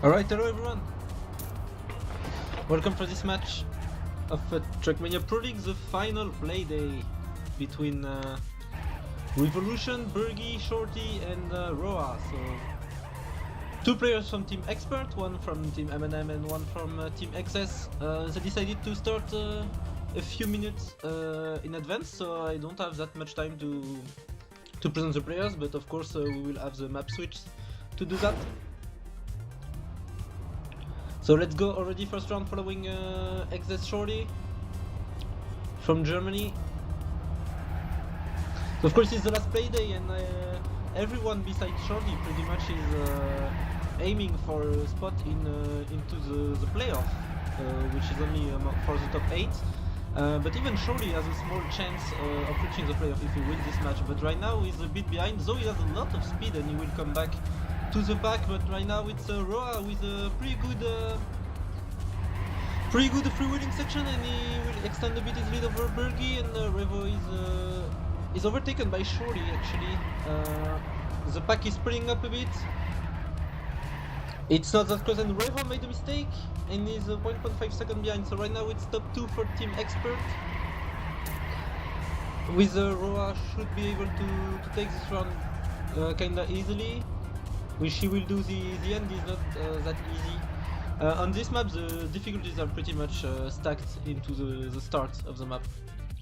Alright, hello everyone! Welcome for this match of Trackmania Pro League, the final play day between Revolution, Bergie, Shorty and Roa. So, two players from Team Expert, one from Team M&M and one from Team XS. They decided to start a few minutes in advance, so I don't have that much time to present the players, but of course we will have the map switch to do that. So let's go already first round following XS Shorty from Germany. So of course it's the last play day and everyone besides Shorty pretty much is aiming for a spot into the playoff, which is only for the top 8. But even Shorty has a small chance of reaching the playoff if he wins this match. But right now he's a bit behind, though he has a lot of speed and he will come back to the back, but right now it's Roa with a pretty good freewheeling section, and he will extend a bit his lead over Bergie, and Revo is overtaken by Shorty actually. The pack is splitting up a bit. It's not that close, and Revo made a mistake and is 1.5 seconds behind, so right now it's top 2 for Team Expert. With Roa should be able to take this round kinda easily. Which he will do. The end is not that easy. On this map the difficulties are pretty much stacked into the start of the map,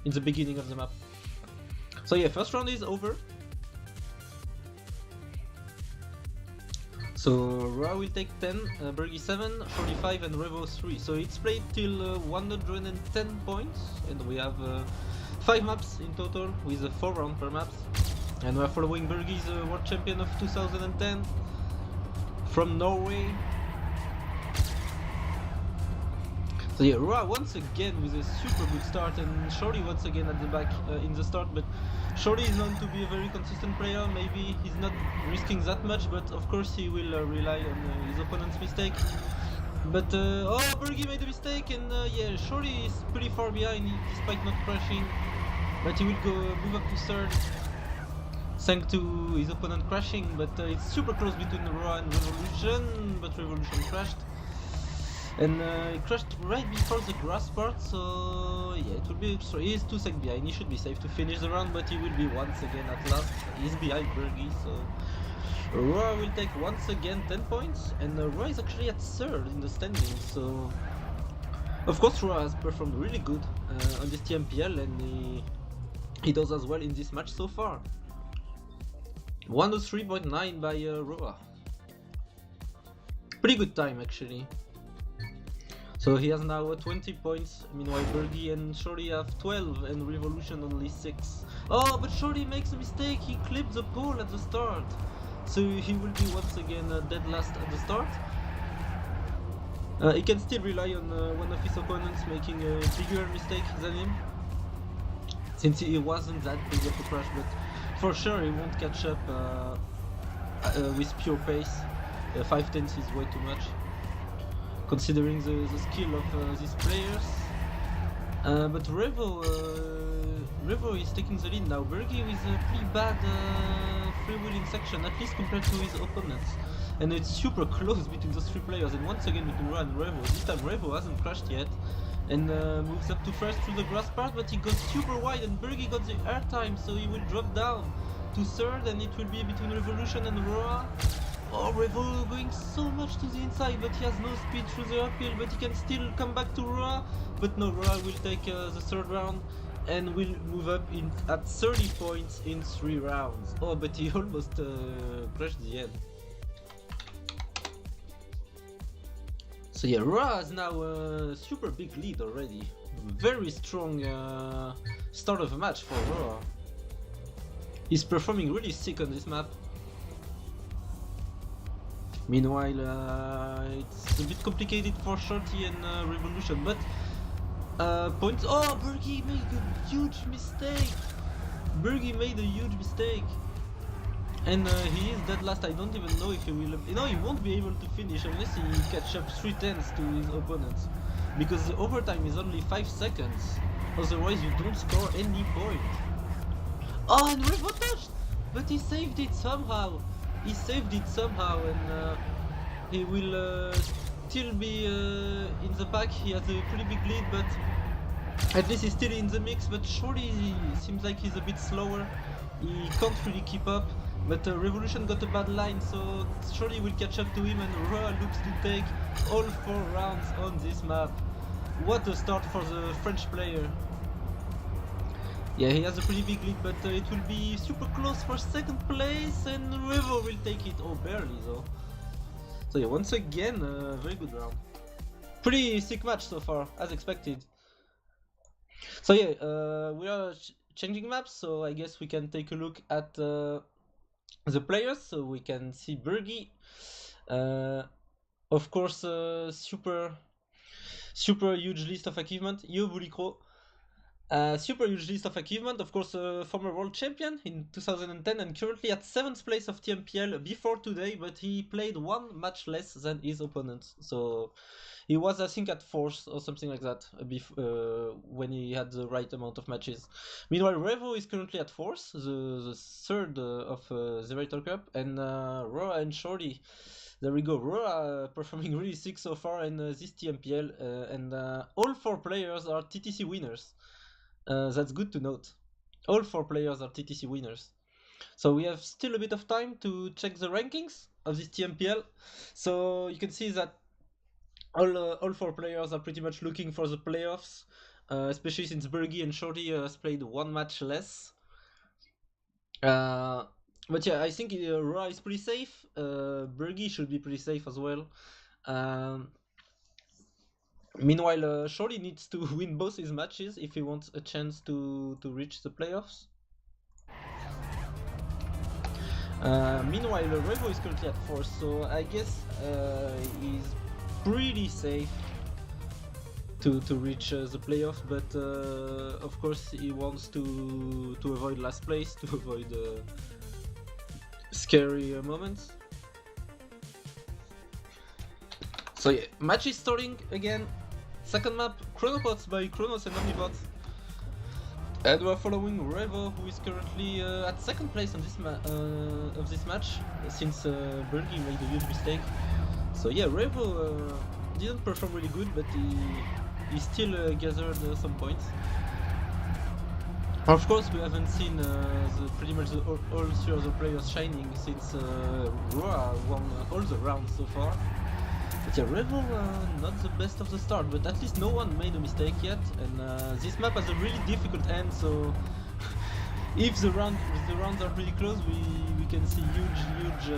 in the beginning of the map. So yeah, first round is over. So Ra will take 10, Bergie 7, 45 and Revo 3. So it's played till 110 points, and we have 5 maps in total with 4 rounds per map. And we are following Bergie's world champion of 2010 from Norway. So yeah, Roa once again with a super good start, and Shorty once again at the back in the start. But Shorty is known to be a very consistent player. Maybe he's not risking that much, but of course he will rely on his opponent's mistake. But oh, Bergie made a mistake, and yeah, Shorty is pretty far behind despite not crashing. But he will move up to third, thanks to his opponent crashing, but it's super close between Roa and Revolution, but Revolution crashed. And he crashed right before the grass part, so yeah, it will be, so he is 2 seconds behind. He should be safe to finish the round, but he will be once again at last. He's behind Bergie, so Roa will take once again 10 points, and Roa is actually at third in the standings, so of course Roa has performed really good on this TMPL, and he does as well in this match so far. 103.9 by Roa. Pretty good time actually. So he has now 20 points, meanwhile Bergie and Shorty have 12 and Revolution only 6. Oh, but Shorty makes a mistake, he clipped the pole at the start. So he will be once again dead last at the start. He can still rely on one of his opponents making a bigger mistake than him, since he wasn't that big of a crash, but for sure he won't catch up with pure pace. 5/10 is way too much, considering the skill of these players. But Revo is taking the lead now. Bergie with a pretty bad freewheeling section, at least compared to his opponents. And it's super close between those 3 players, and once again between Roa and Revo. This time Revo hasn't crashed yet, and moves up to first through the grass part, but he got super wide and Bergie got the air time, so he will drop down to third, and it will be between Revolution and Roa. Oh, Revo going so much to the inside, but he has no speed through the uphill, but he can still come back to Roa. But no, Roa will take the third round and will move up at 30 points in 3 rounds. Oh, but he almost crashed the end. So yeah, Roa has now a super big lead already. Very strong start of a match for Roa. He's performing really sick on this map. Meanwhile, it's a bit complicated for Shorty and Revolution, but points. Oh, Bergie made a huge mistake. Bergie made a huge mistake. And he is dead last. I don't even know if he will. No, he won't be able to finish unless he catch up 3/10 to his opponents, because the overtime is only 5 seconds. Otherwise, you don't score any point. Oh, and Revo touched, but he saved it somehow. He saved it somehow, and he will still be in the pack. He has a pretty big lead, but at least he's still in the mix. But Shorty seems like he's a bit slower. He can't really keep up. But Revolution got a bad line, so Shorty will catch up to him, and Ra looks to take all 4 rounds on this map. What a start for the French player. Yeah, he has a pretty big lead, but it will be super close for second place, and Revo will take it. Oh, barely though. So yeah, once again, very good round. Pretty sick match so far, as expected. So yeah, we are changing maps, so I guess we can take a look at the players. So we can see Bergie. Of course, super huge list of achievement. Yo, Bulikro. Super huge list of achievement, of course, former world champion in 2010 and currently at 7th place of TMPL before today, but he played 1 match less than his opponents. So he was, I think, at 4th or something like that when he had the right amount of matches. Meanwhile, Revo is currently at 4th, the 3rd of the Vital Cup, and Ra and Shorty. There we go, Ra performing really sick so far in this TMPL, and all 4 players are TTC winners. That's good to note. All 4 players are TTC winners. So we have still a bit of time to check the rankings of this TMPL. So you can see that all 4 players are pretty much looking for the playoffs, especially since Bergie and Shorty has played 1 match less. But yeah, I think Ra is pretty safe. Bergie should be pretty safe as well. Meanwhile, Shorty needs to win both his matches if he wants a chance to reach the playoffs. Meanwhile, Revo is currently at 4th, so I guess he's pretty safe to reach the playoffs, but of course he wants to avoid last place, to avoid scary moments. So yeah, match is starting again. Second map, Chronopods by Chronos and Omnibot. And we're following Revo, who is currently at 2nd place on this match, since Bergie made a huge mistake. So yeah, Revo didn't perform really good, but he still gathered some points. Of course, we haven't seen pretty much all 3 other players shining, since Ra won all the rounds so far. But yeah, Revo not the best of the start, but at least no one made a mistake yet, and this map has a really difficult end, so if the rounds are pretty close, we can see huge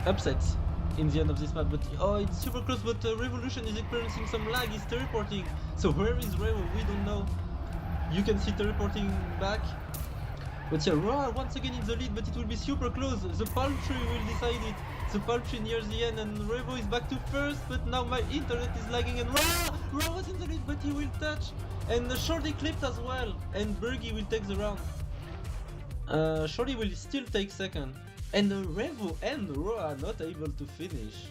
upsets in the end of this map. But oh, it's super close, but Revolution is experiencing some lag, he's teleporting. So where is Revo? We don't know. You can see teleporting back. But yeah, Ra once again in the lead, but it will be super close. The palm tree will decide it. The palm tree near the end, and Revo is back to 1st, but now my internet is lagging, and Ra was in the lead, but he will touch. And Shorty clipped as well, and Bergie will take the round. Shorty will still take 2nd. And Revo and Ra are not able to finish.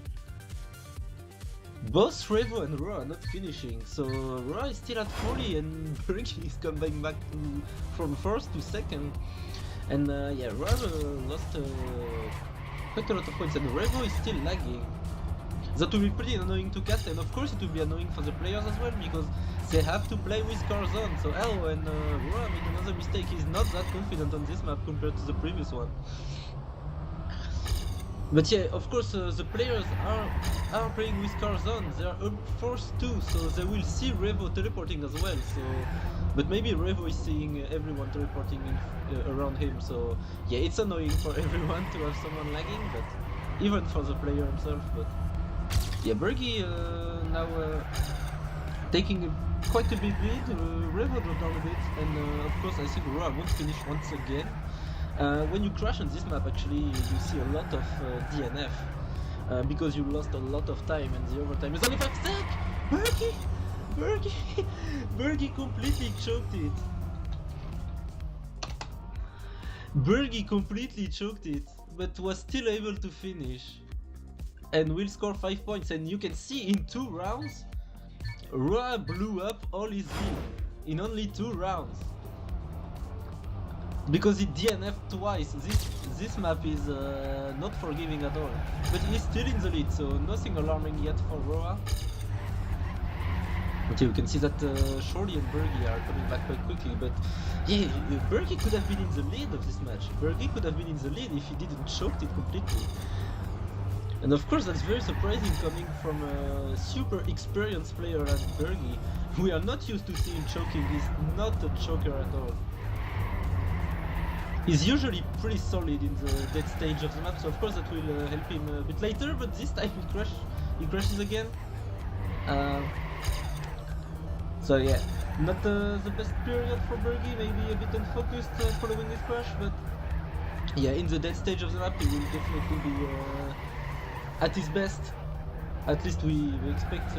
Both Revo and Ra are not finishing, so Ra is still at 40 and Bergie is coming back from 1st to 2nd. And yeah, Ra lost quite a lot of points, and Revo is still lagging. That will be pretty annoying to cast, and of course it will be annoying for the players as well, because they have to play with cars on. So and Ra made another mistake. He's not that confident on this map compared to the previous one. But yeah, of course, the players are playing with cars on. They are forced to, so they will see Revo teleporting as well. So, but maybe Revo is seeing everyone teleporting around him. So yeah, it's annoying for everyone to have someone lagging, but even for the player himself. But yeah, Bergie now taking quite a big lead. Revo dropped down a bit, and of course I think Ra won't finish once again. When you crash on this map, actually, you see a lot of DNF, because you lost a lot of time, and the overtime is only 5 seconds! Bergie completely choked it. Bergie completely choked it, but was still able to finish, and will score 5 points. And you can see in 2 rounds, Ra blew up all his lead in only 2 rounds. because he DNF twice. This map is not forgiving at all. But he's still in the lead, so nothing alarming yet for Roa. Okay, you can see that Shorty and Bergie are coming back quite quickly, but yeah, Bergie could have been in the lead of this match. Bergie could have been in the lead if he didn't choke it completely. And of course that's very surprising coming from a super experienced player like Bergie. We are not used to seeing choking, he's not a choker at all. He's usually pretty solid in the dead stage of the map, so of course that will help him a bit later, but this time he crashes again. So yeah, not the best period for Bergie, maybe a bit unfocused following his crash, but yeah, in the dead stage of the map he will definitely be at his best. At least we expect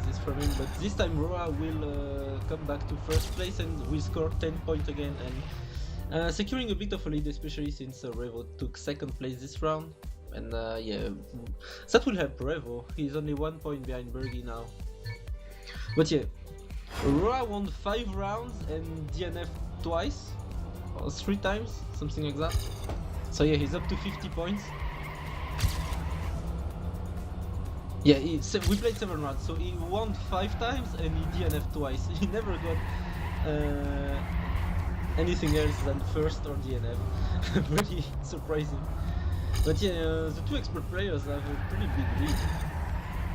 this from him, but this time Roa will come back to first place and will score 10 points again, and securing a bit of a lead, especially since Revo took second place this round. And yeah, that will help Revo. He's only 1 point behind Bergie now. But yeah, Roa won 5 rounds and DNF twice, or 3 times, something like that. So yeah, he's up to 50 points. Yeah, we played 7 rounds, so he won 5 times and he DNF twice. He never got anything else than first or DNF. Pretty surprising. But yeah, the 2 expert players have a pretty big lead.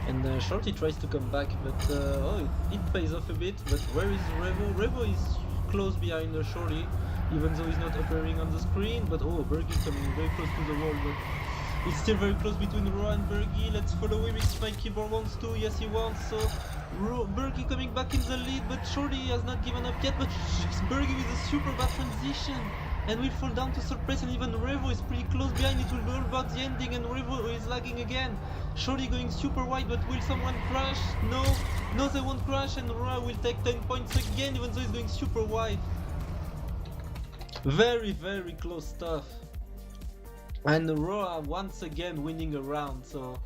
And Shorty tries to come back, but oh, it pays off a bit. But where is Revo? Revo is close behind Shorty, even though he's not appearing on the screen. But oh, Bergie coming very close to the wall, but it's still very close between Roa and Bergie. Let's follow him if my keyboard wants to. Yes, he wants. So Bergie coming back in the lead, but Shorty has not given up yet. But Bergie with a super bad transition and will fall down to third place. And even Revo is pretty close behind. It will be all about the ending, and Revo is lagging again. Shorty going super wide, but will someone crash? No, they won't crash, and Roa will take 10 points again, even though he's going super wide. Very, very close stuff. And Roa once again winning a round, so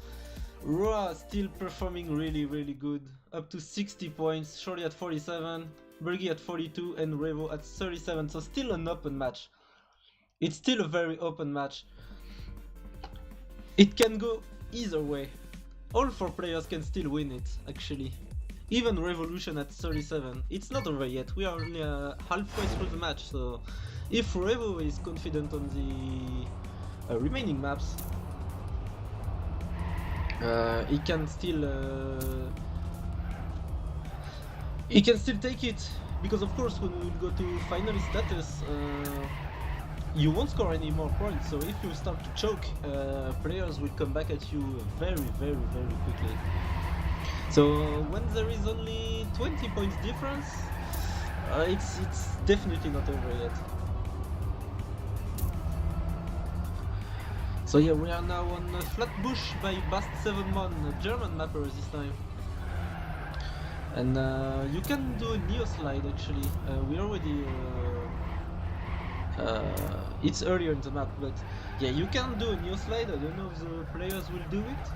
Roa still performing really, really good. Up to 60 points, Shorty at 47, Bergie at 42, and Revo at 37, so still an open match. It's still a very open match. It can go either way. All 4 players can still win it, actually. Even Revolution at 37. It's not over yet, we are only halfway through the match, so if Revo is confident on the remaining maps, he can still take it, because of course when we will go to finalist status, you won't score any more points, so if you start to choke, players will come back at you very, very, very quickly. So when there is only 20 points difference, it's definitely not over yet. So yeah, we are now on Flatbush by Bast7mon, a German mapper this time. And you can do a Neo slide actually. We already... it's earlier in the map, but yeah, you can do a Neo slide. I don't know if the players will do it.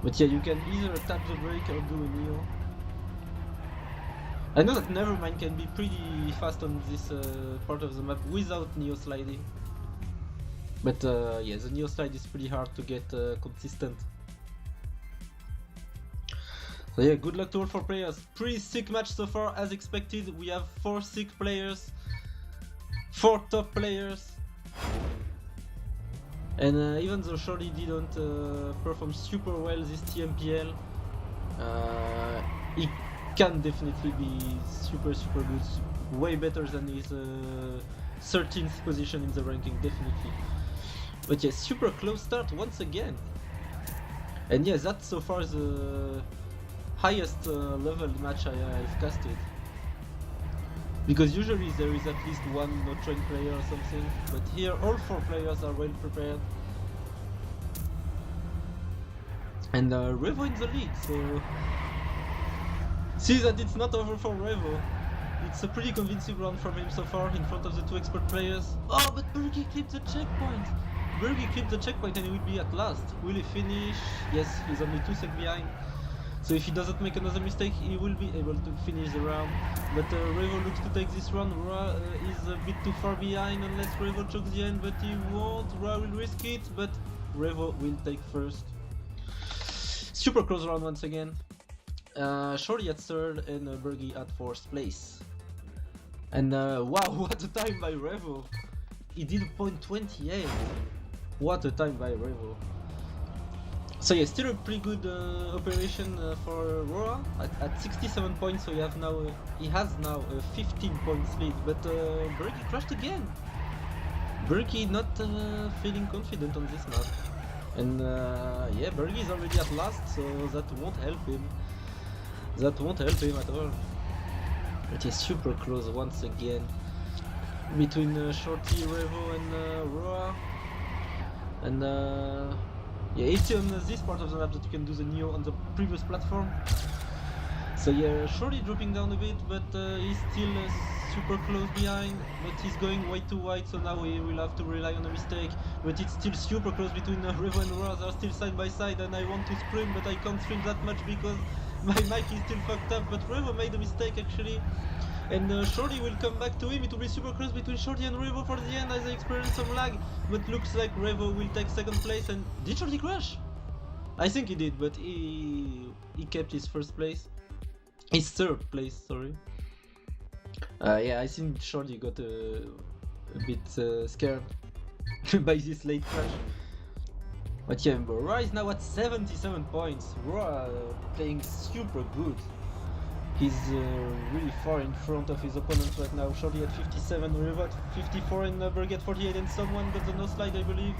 But yeah, you can either tap the brake or do a Neo. I know that Nevermind can be pretty fast on this part of the map without Neo sliding. But yeah, the Neo slide is pretty hard to get consistent. So yeah, good luck to all 4 players. Pretty sick match so far, as expected. We have 4 sick players, 4 top players. And even though Shorty didn't perform super well this TMPL, he can definitely be super good. Way better than his 13th position in the ranking, definitely. But yeah, super close start once again. And yeah, that's so far the highest level match I've casted. Because usually there is at least one not trained player or something, but here all 4 players are well prepared. And Revo in the lead, so see that it's not over for Revo. It's a pretty convincing round from him so far in front of the 2 expert players. Oh, but Bergie clipped the checkpoint! Bergie clipped the checkpoint and he will be at last. Will he finish? Yes, he's only 2 seconds behind. So if he doesn't make another mistake, he will be able to finish the round. But Revo looks to take this round. Ra is a bit too far behind unless Revo chokes the end, but he won't. Ra will risk it, but Revo will take first. Super close round once again. Shorty at third and Bergie at fourth place. And wow, what a time by Revo! He did .28. What a time by Revo. So yeah, still a pretty good operation for Roa at 67 points. So he has now a 15 points lead. But Bergie crashed again. Bergie not feeling confident on this map. And yeah, Bergie is already at last, so that won't help him. That won't help him at all. It is super close once again between Shorty, Revo and Roa. And yeah, it's on this part of the map that you can do the Neo on the previous platform. So yeah, Shorty dropping down a bit, but he's still super close behind, but he's going way too wide, so now he will have to rely on a mistake. But it's still super close between Revo and Roa. They are still side by side, and I want to sprint, but I can't sprint that much because my mic is still fucked up. But Revo made a mistake actually, and Shorty will come back to him. It will be super close between Shorty and Revo for the end as they experience some lag, but looks like Revo will take second place. And did Shorty crash? I think he did, but he kept his first place. His third place, sorry. Yeah, I think Shorty got a bit scared by this late crash. But yeah, Ra is now at 77 points. Ra playing super good. He's really far in front of his opponents right now. Shorty at 57, Revo at 54, and Bergie at 48, and someone got the no slide, I believe.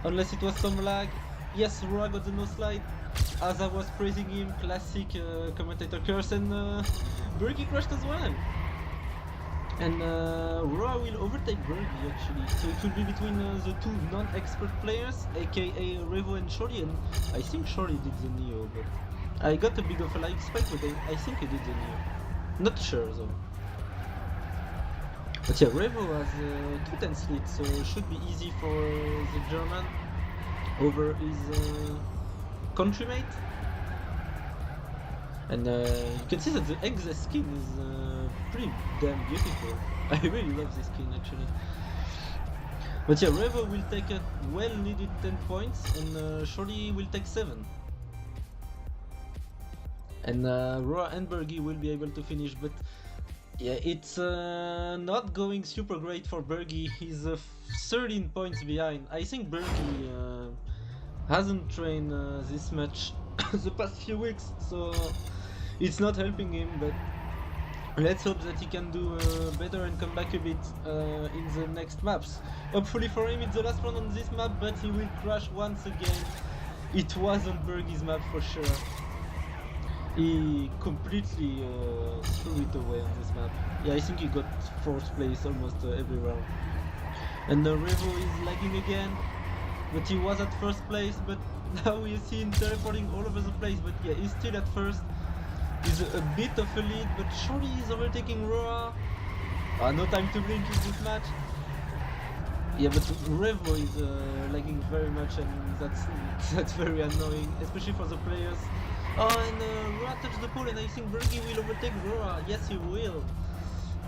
Unless it was some lag. Yes, Ra got the no slide. As I was praising him, classic commentator curse, and Bergie crashed as well. And Ra will overtake Bergie actually, so it will be between the two non-expert players, aka Revo and Shorty, and I think Shorty did the Neo, but I got a bit of a like spike with him. I think he did the Neo. Not sure though. But yeah, Revo has 2-10 lead, so it should be easy for the German over his countrymate. And you can see that the Exe skin is pretty damn beautiful. I really love this skin actually. But yeah, Revo will take a well-needed 10 points, and Shorty will take 7. And Roa and Bergie will be able to finish, but yeah, it's not going super great for Bergie. He's 13 points behind. I think Bergie hasn't trained this much the past few weeks, so it's not helping him, but let's hope that he can do better and come back a bit in the next maps. Hopefully for him it's the last round on this map, but he will crash once again. It wasn't Bergie's map for sure. He completely threw it away on this map. Yeah, I think he got 4th place almost every round. And Revo is lagging again, but he was at 1st place, but now we see him teleporting all over the place. But yeah, he's still at 1st. He's a bit of a lead, but Shorty is overtaking Roa. No time to blink in this match. Yeah, but Revo is lagging very much, and that's very annoying, especially for the players. Oh, and Roa touched the pole, and I think Bergie will overtake Roa. Yes, he will.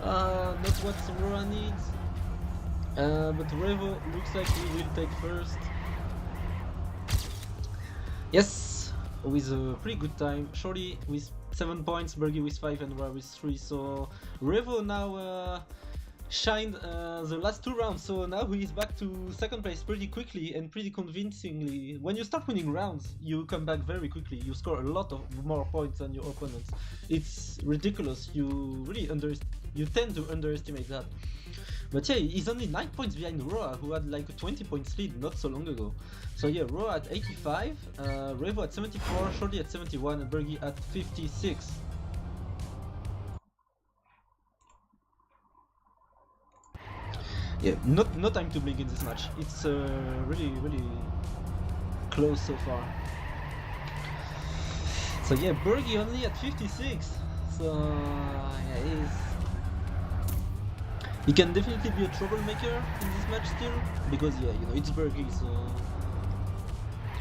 Not what Roa needs. But Revo looks like he will take 1st. Yes, with a pretty good time. Shorty with 7 points, Bergie with 5, and Roa with 3. So Revo now shined the last 2 rounds, so now he is back to 2nd place pretty quickly and pretty convincingly. When you start winning rounds, you come back very quickly. You score a lot of more points than your opponents. It's ridiculous. You really tend to underestimate that. But yeah, he's only 9 points behind Roa, who had like a 20 points lead not so long ago. So yeah, Roa at 85, Revo at 74, Shorty at 71, and Bergie at 56. Yeah, no time to blink in this match. It's really close so far. So yeah, Bergie only at 56. So yeah, he can definitely be a troublemaker in this match still, because yeah, you know, it's Bergie, so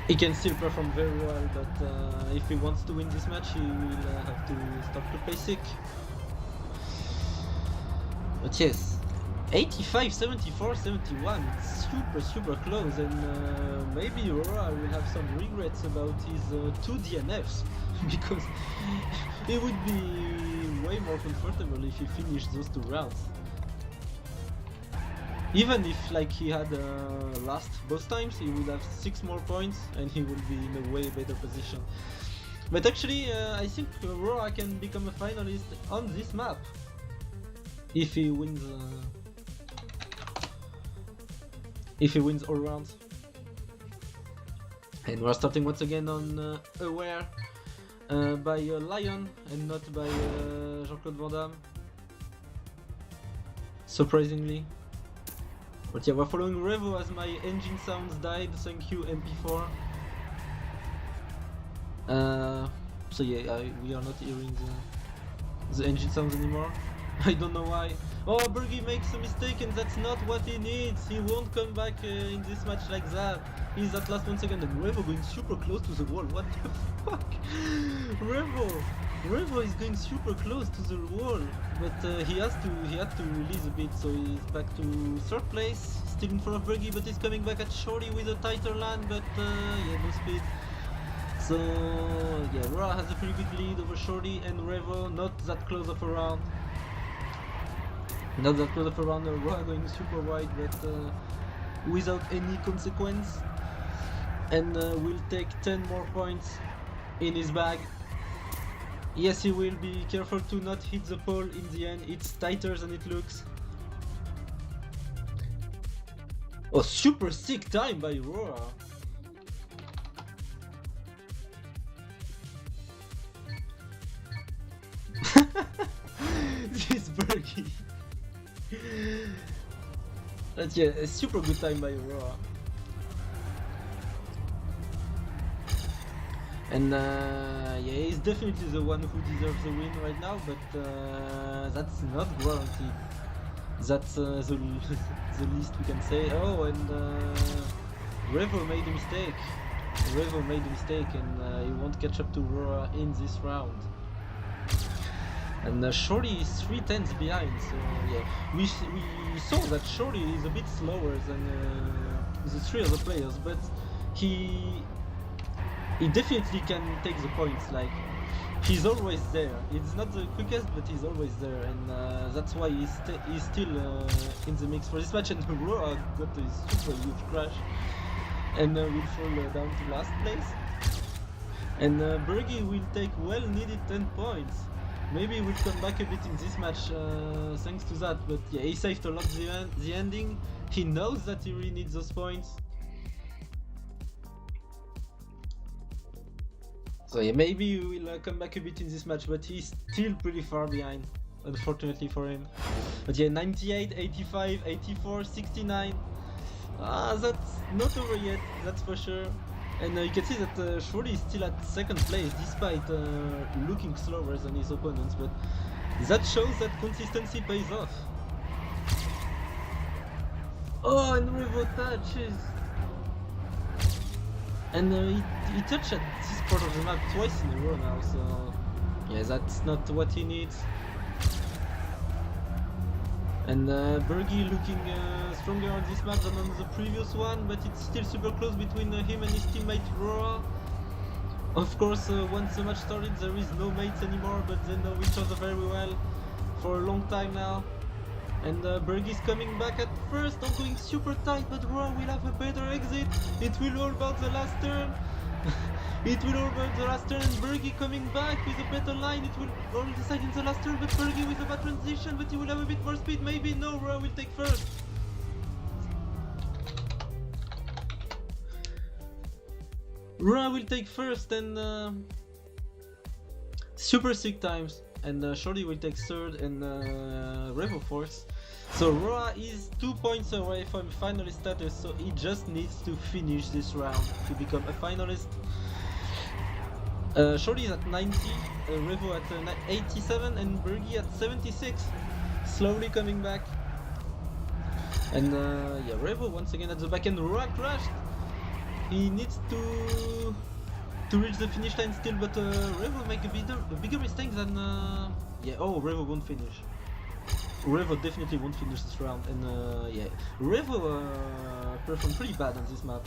He can still perform very well, but if he wants to win this match, he will have to start to play sick. But yes, 85, 74, 71, it's super close, and maybe Aurora will have some regrets about his 2 DNFs, because it would be way more comfortable if he finished those 2 rounds. Even if like he had lost both times, he would have 6 more points and he would be in a way better position. But actually, I think Aurora can become a finalist on this map if he wins. If he wins all rounds. And we're starting once again on Aware by Lion and not by Jean-Claude Van Damme. Surprisingly. But yeah, we're following Revo as my engine sounds died, thank you MP4. So yeah, we are not hearing the engine sounds anymore. I don't know why. Oh, Bergie makes a mistake and that's not what he needs. He won't come back in this match like that. He's at last once again, and Revo going super close to the wall. What the fuck? Revo is going super close to the wall, but he had to release a bit, so he's back to 3rd place, still in front of Bergie, but he's coming back at Shorty with a tighter land, but yeah, no speed. So yeah, Ra has a pretty big lead over Shorty and Revo, not that close of a round. Not that close of a round, Ra going super wide, but without any consequence. And will take 10 more points in his bag. Yes, he will be careful to not hit the pole in the end, it's tighter than it looks. Oh, super sick time by Aurora. This Bergie. But yeah, a super good time by Aurora. And yeah, he's definitely the one who deserves the win right now, but that's not guaranteed. That's the least we can say. Oh, and Revo made a mistake. Revo made a mistake, and he won't catch up to Aurora in this round. And Shorty is 3/10 behind, so yeah, we saw that Shorty is a bit slower than the 3 other players, but he definitely can take the points. Like, he's always there. It's not the quickest, but he's always there, and that's why he's still in the mix for this match. And Aurora got a super huge crash and will fall down to last place. And Bergie will take well-needed 10 points. Maybe we'll come back a bit in this match thanks to that, but yeah, he saved a lot the ending. He knows that he really needs those points. So yeah, maybe we will come back a bit in this match, but he's still pretty far behind, unfortunately for him. But yeah, 98, 85, 84, 69. That's not over yet, that's for sure. And you can see that Shorty is still at 2nd place, despite looking slower than his opponents, but that shows that consistency pays off. Oh, and Revo touches! And he touched at this part of the map twice in a row now, so yeah, that's not what he needs. And Bergie looking stronger on this map than on the previous one, but it's still super close between him and his teammate Aurora. Of course, once the match started, there is no mates anymore, but they know each other very well for a long time now. And Bergie's coming back at first, not going super tight, but Aurora will have a better exit. It will all about the last turn. It will all about the last turn, and Bergie coming back with a better line. It will all decide in the last turn, but Bergie with a bad transition, but he will have a bit more speed. Maybe no, Aurora will take first. Aurora will take first, and super sick times. And Shorty will take 3rd, and Revo 4th. So Aurora is 2 points away from finalist status, so he just needs to finish this round to become a finalist. Shorty is at 90, Revo at 87, and Bergie at 76. Slowly coming back. And yeah, Revo once again at the back end. Aurora crashed. he needs to reach the finish line still, but Revo make a bigger mistake than yeah. Oh, Revo won't finish. Revo definitely won't finish this round, and yeah, Revo performed pretty bad on this map.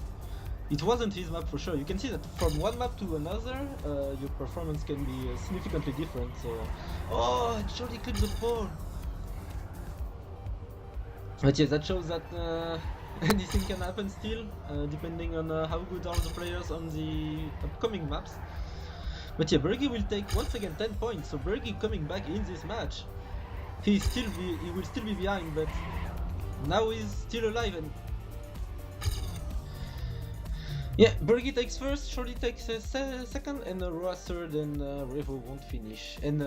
It wasn't his map for sure. You can see that from one map to another, your performance can be significantly different. So, oh, Shorty clipped the pole. But yeah, that shows that anything can happen still, depending on how good are the players on the upcoming maps. But yeah, Bergie will take once again 10 points. So Bergie coming back in this match, he will still be behind, but now he's still alive. And yeah, Bergie takes first, Shorty takes second, and Roa third, and Revo won't finish. And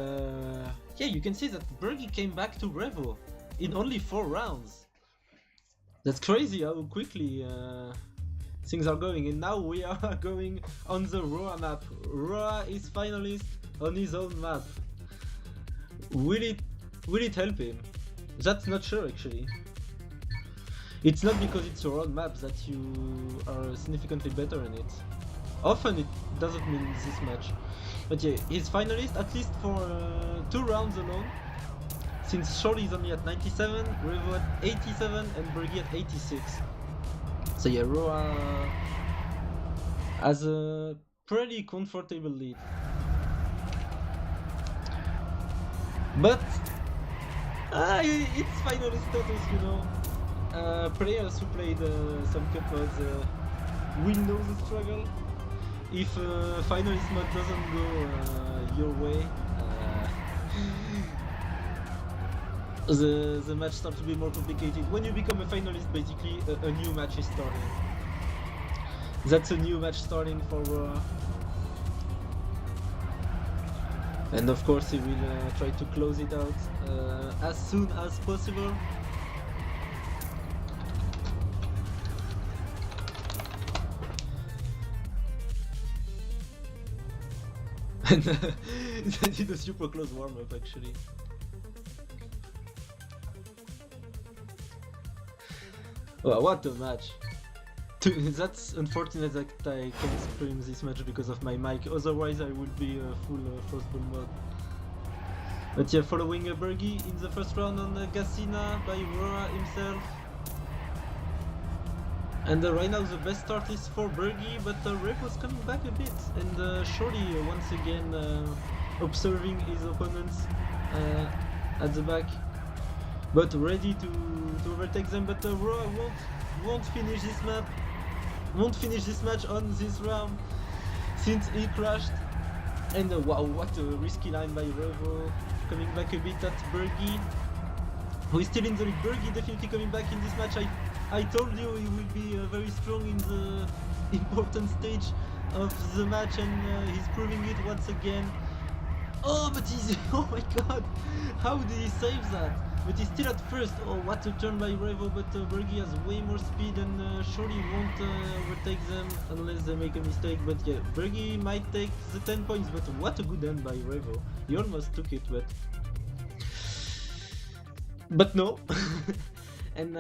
yeah, you can see that Bergie came back to Revo in only 4 rounds. That's crazy how quickly things are going. And now we are going on the Roa map. Roa is finalist on his own map. Will it help him? That's not sure actually. It's not because it's your own map that you are significantly better in it. Often it doesn't mean this much. But yeah, he's finalist at least for 2 rounds alone. Since Shorty is only at 97, Revo at 87, and Bergie at 86. So yeah, Roa has a pretty comfortable lead. But it's finalist status, you know. Players who played some cup modes will know the struggle. If finalist mode doesn't go your way, the match starts to be more complicated. When you become a finalist, basically a new match is starting. That's a new match starting for Roa. And of course he will try to close it out as soon as possible. And they did a super close warm-up actually. Wow, what a match! That's unfortunate that I can't stream this match because of my mic, otherwise I would be full frostball mode. But yeah, following Bergie in the first round on Gassina by Roa himself. And right now the best start is for Bergie, but Revo's coming back a bit, and Shorty once again observing his opponents at the back, but ready to overtake them. But Roa won't finish this map, won't finish this match on this round since he crashed. And wow, what a risky line by Revo, coming back a bit at Bergie, who is still in the lead. Bergie definitely coming back in this match. I told you he will be very strong in the important stage of the match, and he's proving it once again. Oh, but he's... oh my god! How did he save that? But he's still at first. Oh, what a turn by Revo, but Bergie has way more speed, and Shorty won't overtake them unless they make a mistake. But yeah, Bergie might take the 10 points, but what a good end by Revo. He almost took it, but no. And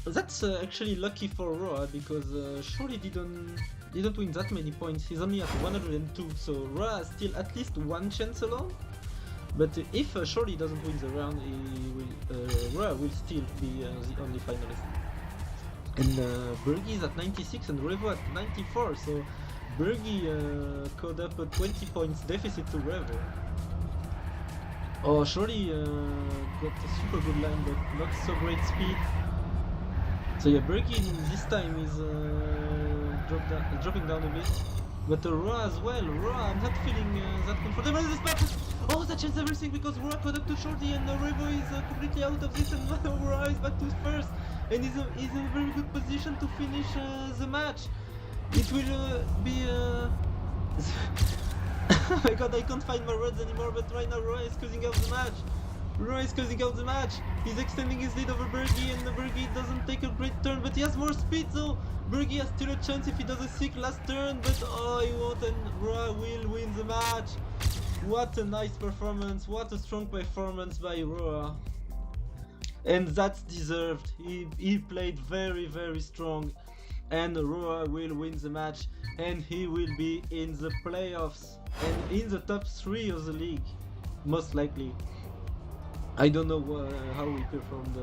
that's actually lucky for Roa, because Shorty didn't win that many points. He's only at 102, so Roa has still at least one chance alone. But if Shorty doesn't win the round, Roa will still be the only finalist. And Bergie is at 96 and Revo at 94, so Bergie caught up a 20 points deficit to Revo. Oh, Shorty got a super good line, but not so great speed. So yeah, Bergie this time is dropping down a bit. But Roa as well. Roa, I'm not feeling that comfortable in this match. Oh, that changes everything, because Roa caught up to Shorty, and Revo is completely out of this, and Roa is back to first, and is in a very good position to finish the match. It will be... oh my god, I can't find my words anymore, but right now Roa is closing out the match. Roa is closing out the match. He's extending his lead over Bergie, and Bergie doesn't take a great turn, but he has more speed, so Bergie has still a chance if he does a sick last turn, but oh, he won't, and Roa will win the match. What a nice performance, what a strong performance by Roa. And that's deserved. He played very, very strong. and Roa will win the match, and he will be in the playoffs and in the top 3 of the league, most likely. I don't know how we performed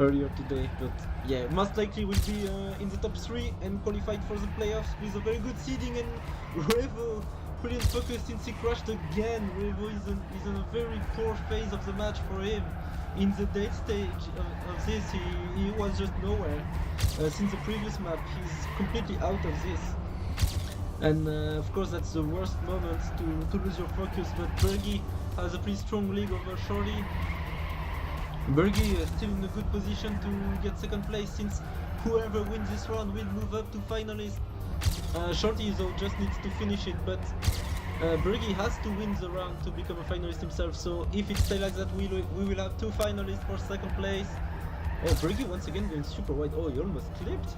earlier today, but yeah, most likely will be in the top 3 and qualified for the playoffs with a very good seeding. And Revo brilliant focus since he crashed again. Revo is in a very poor phase of the match for him. In the late stage of this, he was just nowhere. Since the previous map, he's completely out of this. And of course that's the worst moment to lose your focus, but Bergie has a pretty strong lead over Shorty. Bergie is still in a good position to get second place, since whoever wins this round will move up to finalist. Shorty though just needs to finish it, but Bergie has to win the round to become a finalist himself, so if it stays like that, we will have 2 finalists for second place. Oh, Bergie once again going super wide. Oh, he almost clipped,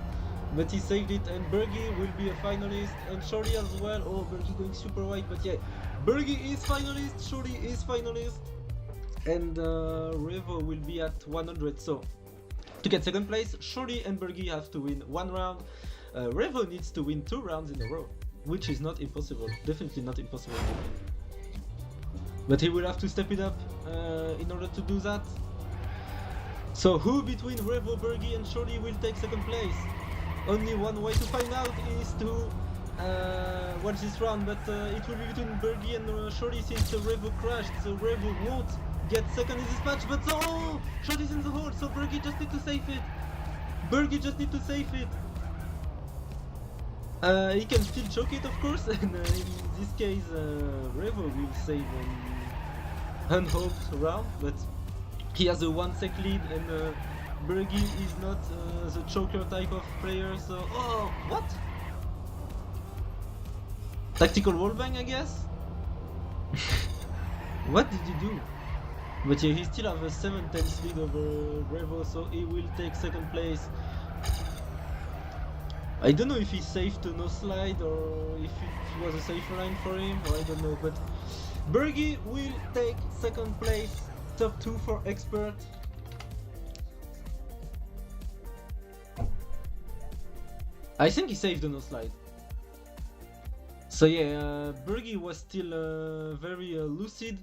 but he saved it, and Bergie will be a finalist, and Shorty as well. Oh, Bergie going super wide, but yeah, Bergie is finalist, Shorty is finalist, and Revo will be at 100. So to get second place, Shorty and Bergie have to win 1 round. Revo needs to win 2 rounds in a row, which is not impossible, definitely not impossible. But he will have to step it up in order to do that. So who between Revo, Bergie and Shorty will take second place? Only one way to find out is to watch this round, but it will be between Bergie and Shorty, since Revo crashed, so Revo won't get second in this match. But oh, Shorty's in the hole, so Bergie just need to save it. Bergie just need to save it. He can still choke it, of course, and in this case Revo will save an unhoped round, but he has a 1 sec lead, and Bergie is not the choker type of player, so... Oh, what? Tactical wallbang, I guess? What did he do? But yeah, he still has a 7-10 lead over Revo, so he will take second place. I don't know if he's safe to no slide, or if it was a safer line for him, or I don't know, but Bergie will take second place, top 2 for expert. I think he saved the no slide. So yeah, Bergie was still very lucid.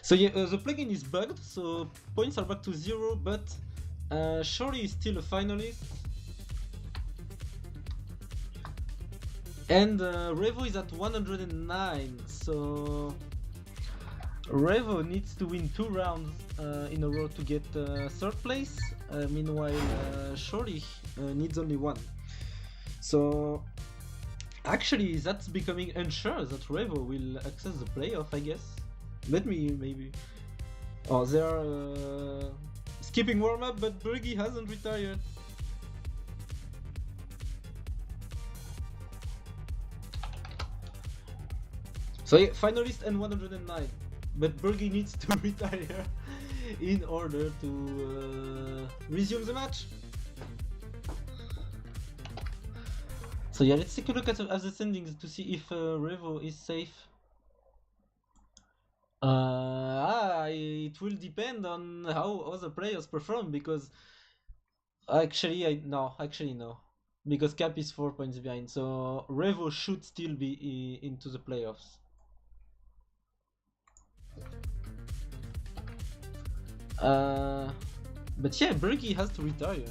So yeah, the plugin is bugged, so points are back to 0, but Shorty is still a finalist. And Revo is at 109, so Revo needs to win 2 rounds in a row to get 3rd place. Meanwhile, Shorty needs only 1. So actually, that's becoming unsure that Revo will access the playoff, I guess. Let me maybe... Oh, they are skipping warm-up, but Bergie hasn't retired. So yeah, finalist and 109. But Bergie needs to retire in order to resume the match. So yeah, let's take a look at the standings to see if Revo is safe. It will depend on how other players perform, because actually no, because Cap is 4 points behind, so Revo should still be into the playoffs. But yeah, Bergie has to retire.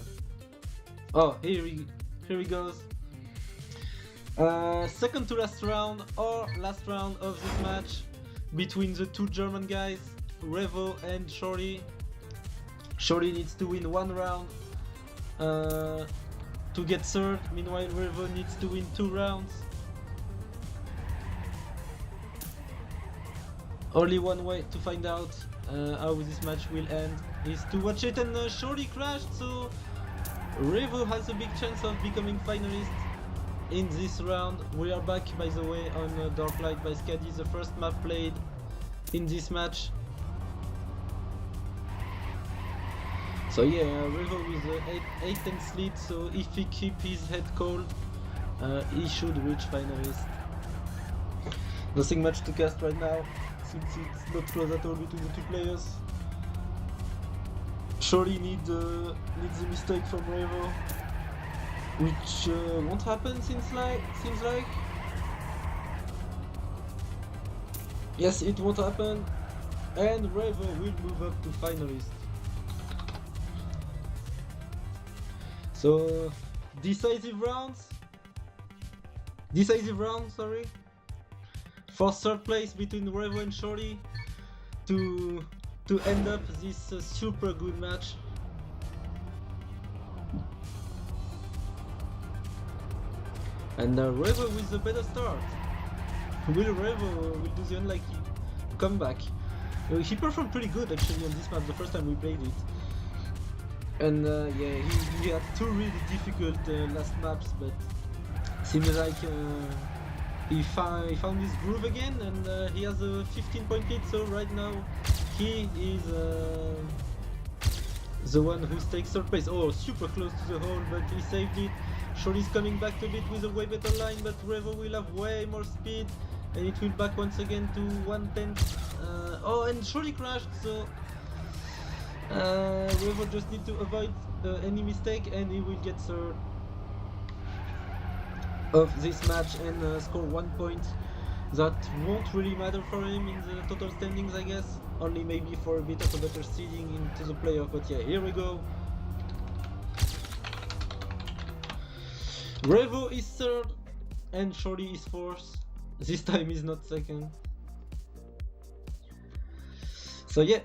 Oh, here he goes. Second to last round, or last round of this match, between the 2 German guys, Revo and Shorty. Shorty needs to win 1 round to get 3rd, meanwhile Revo needs to win 2 rounds. Only one way to find out how this match will end is to watch it, and Shorty crashed, so Revo has a big chance of becoming finalist in this round. We are back, by the way, on Dark Light by Skadi, the first map played in this match. So yeah, Revo with 8-10 lead, so if he keeps his head cold, he should reach finalist. Nothing much to cast right now, since it's not close at all between the two players. Shorty needs a mistake from Revo, which won't happen seems like. Yes, it won't happen, and Revo will move up to finalist. So decisive round, sorry, for third place between Revo and Shorty to end up this super good match. And Revo with a better start. Will do the unlikely comeback? He performed pretty good actually on this map the first time we played it. And yeah, he had two really difficult last maps, but seems like he found his groove again, and he has a 15-point lead. So right now he is the one who takes third place. Oh, super close to the hole, but he saved it. Shorty's coming back a bit with a way better line, but Revo will have way more speed, and it will back once again to 1/10. Oh, and Shorty crashed, so Revo just need to avoid any mistake, and he will get third of this match and score 1 point. That won't really matter for him in the total standings, I guess. Only maybe for a bit of a better seeding into the playoff. But yeah, here we go. Revo is third, and Shorty is fourth. This time he's not second. So yeah.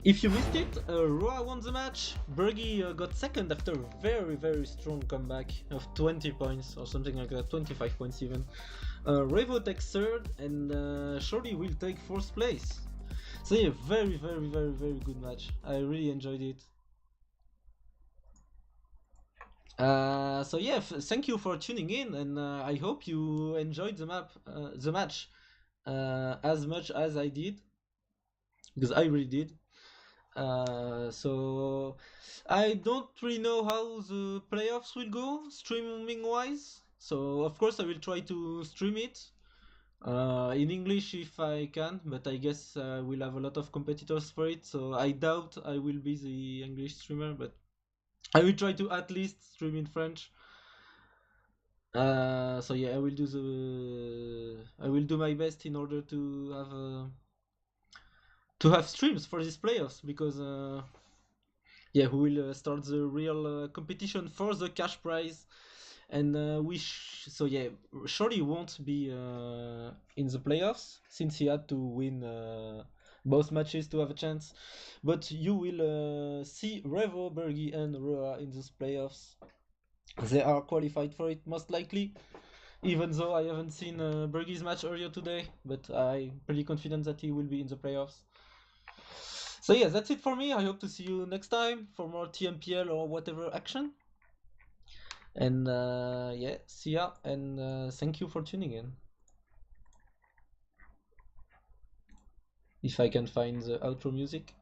If you missed it, Roa won the match. Bergie got second after a very strong comeback of 20 points or something like that, 25 points even. Revo takes third, and Shorty will take fourth place. So yeah, very good match. I really enjoyed it. So yeah, thank you for tuning in, and I hope you enjoyed the match as much as I did, because I really did. So I don't really know how the playoffs will go streaming wise, so of course I will try to stream it in English if I can, but I guess we'll have a lot of competitors for it, so I doubt I will be the English streamer, but I will try to at least stream in French. So yeah, I will do my best in order to have streams for these playoffs, because yeah, we will start the real competition for the cash prize, and so yeah, Shorty won't be in the playoffs since he had to win both matches to have a chance, but you will see Revo, Bergie, and Roa in those playoffs. They are qualified for it most likely, even though I haven't seen Bergie's match earlier today, but I'm pretty confident that he will be in the playoffs. So yeah, that's it for me. I hope to see you next time for more TMPL or whatever action. And yeah, see ya, and thank you for tuning in. If I can find the outro music.